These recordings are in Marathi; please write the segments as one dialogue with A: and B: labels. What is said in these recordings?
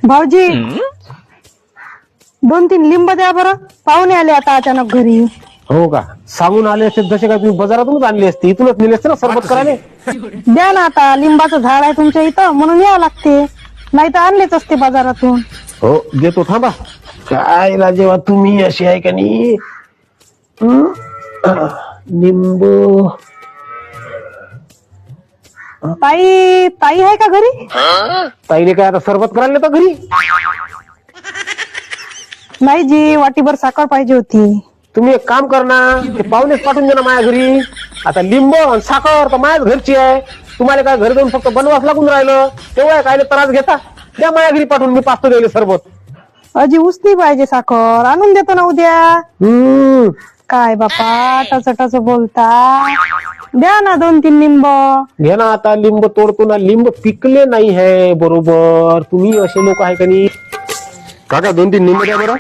A: भाऊजी 2-3 लिंब द्या बरं, पाहुणे आले आता अचानक घरी.
B: हो का? सांगून आले असते जसे काय तुम्ही बाजारातूनच आणले असते, इथूनच नेले असते ना सरबत करायला.
A: द्या ना, आता लिंबाचं झाड आहे तुमच्या इथं म्हणून यावं लागते, नाही तर आणलेच असते बाजारातून.
B: हो देतो, थांबा. काय राजेवा तुम्ही अशी आहे का नाही? लिंबू
A: ताई ताई आहे का घरी?
B: ताईने काय आता सरबत करायला तर घरी?
A: नाही जी, वाटीभर साखर पाहिजे होती.
B: तुम्ही एक काम कर ना, ते पाहुणेच पाठवून दे ना माझ्या घरी. आता लिंबू आणि साखर तर माझ्याच घरची आहे, तुम्हाला काय घरी जाऊन फक्त बनवास लागून राहिलं, तेव्हा काय त्रास घेता? द्या माझ्या घरी पाठवून, मी पाचतो द्यायला सरबत.
A: अजी उसनी पाहिजे साखर, आणून देतो ना उद्या. काय बापा टच बोलता, द्या ना 2-3 लिंब.
B: घे ना, आता लिंब तोडतो ना, लिंब पिकले नाही है बरोबर. तुम्ही असे लोक आहे का नाही?
C: काका 2-3 लिंब द्या बरं.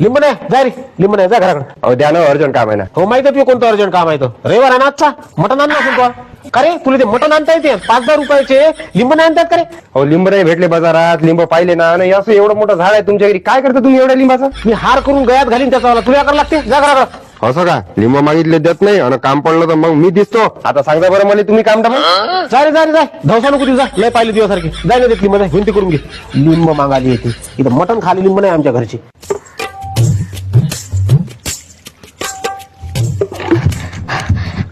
B: लिंब नाही, जा रे, लिंब नाही, जा घराकडे.
C: अहो द्या ना, अर्जंट काम आहे ना.
B: हो माहिती आहे तुला कोणतं अर्जंट काम आहे तो? रविवार आहे ना आजचा, मटण आणलं असेल तो. का रे, तुला ते मटण आणता येते? 5,000 रुपयाचे लिंब नाही आणतात का रे?
C: अहो लिंब नाही भेटले बाजारात, लिंब पाहिले ना, आणि असं एवढं मोठं झाड आहे तुमच्या घरी, काय करता तुम्ही एवढ्या लिंबाचं?
B: मी हार करून गळ्यात घालीन त्याचा, तुला करायला लागते, जा घराकडे.
C: असं का? लिंब मागितले देत नाही आणि काम पडलं तर मग मी दिसतो. आता सांगता बरं मला, तुम्ही काम दाबा.
B: जा रे, जा रे, जा. धवसा नको तू, जा. लय पाहिले दिवसारखी जाय ना, देत लिंब, विनंती करून घे. लिंब मागाली येते इथं, मटण खाली लिंब नाही आमच्या घरची.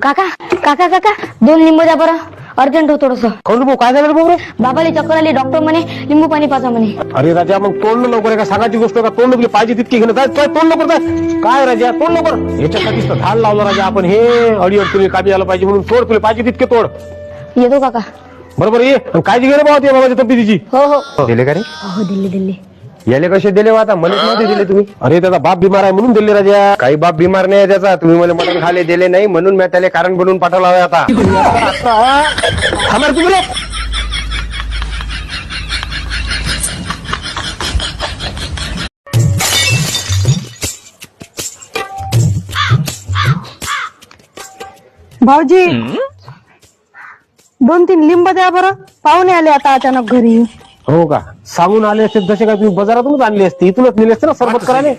D: काका काका काका 2 लिंबू द्या बरं, अर्जंट हो थोडस.
B: कोण भाऊ, काय झालं भाऊ रे?
D: बाबाला चक्कर आली, डॉक्टर म्हणे लिंबू पाणी पाजा म्हणे.
B: अरे राजा, मग तोंड लवकर आहे का? सांगायची गोष्ट का? तोंड तुला पाहिजे तितकी घेणं, जाय तोंड लवकर, जाय. काय राजा, तोंड लवकर. याच्यासाठीच तर झाड लावलं राजा आपण, हे अडीअडचणी कामी आलं पाहिजे म्हणून. तोड, तुला पाहिजे तितके तोड.
D: येतो काका.
B: बरोबर ये, आणि काळजी घे रे बाबा त्या बाबाच्या तब्येतीची.
D: हो हो
C: दिले का रे?
D: हो दिल्ली दिल्ली.
C: याले कसे दिले हो आता? मला नव्हते दिले तुम्ही.
B: अरे त्याचा बाप बिमार आहे म्हणून दिले राजा.
C: काही बाप बिमार नाही आहे त्याचा, तुम्ही मला मटण खाले दिले नाही म्हणून मी त्याला कारण बनवून पाठवला आहे आता.
B: थांबार तुम्ही रे.
A: भाऊजी 2-3 लिंब द्या बरं, पाहुणे आले आता अचानक घरी.
B: हो का? सांगून आले असते जसे काय तुम्ही बाजारातूनच आणले असते, इथूनच नेले असते ना सरबत करायला.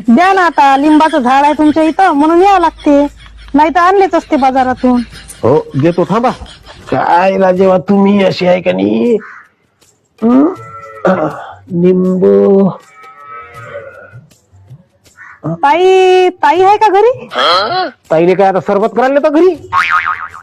A: द्या ना, आता लिंबाचं झाड आहे तुमच्या इथं म्हणून यावं लागते, नाही तर आणलेच असते बाजारातून.
B: हो देतो, थांबा. काय राजेवा तुम्ही अशी आहे का नाही? लिंबू
A: ताई ताई आहे का घरी?
B: ताईने काय आता सरबत करायला तर घरी?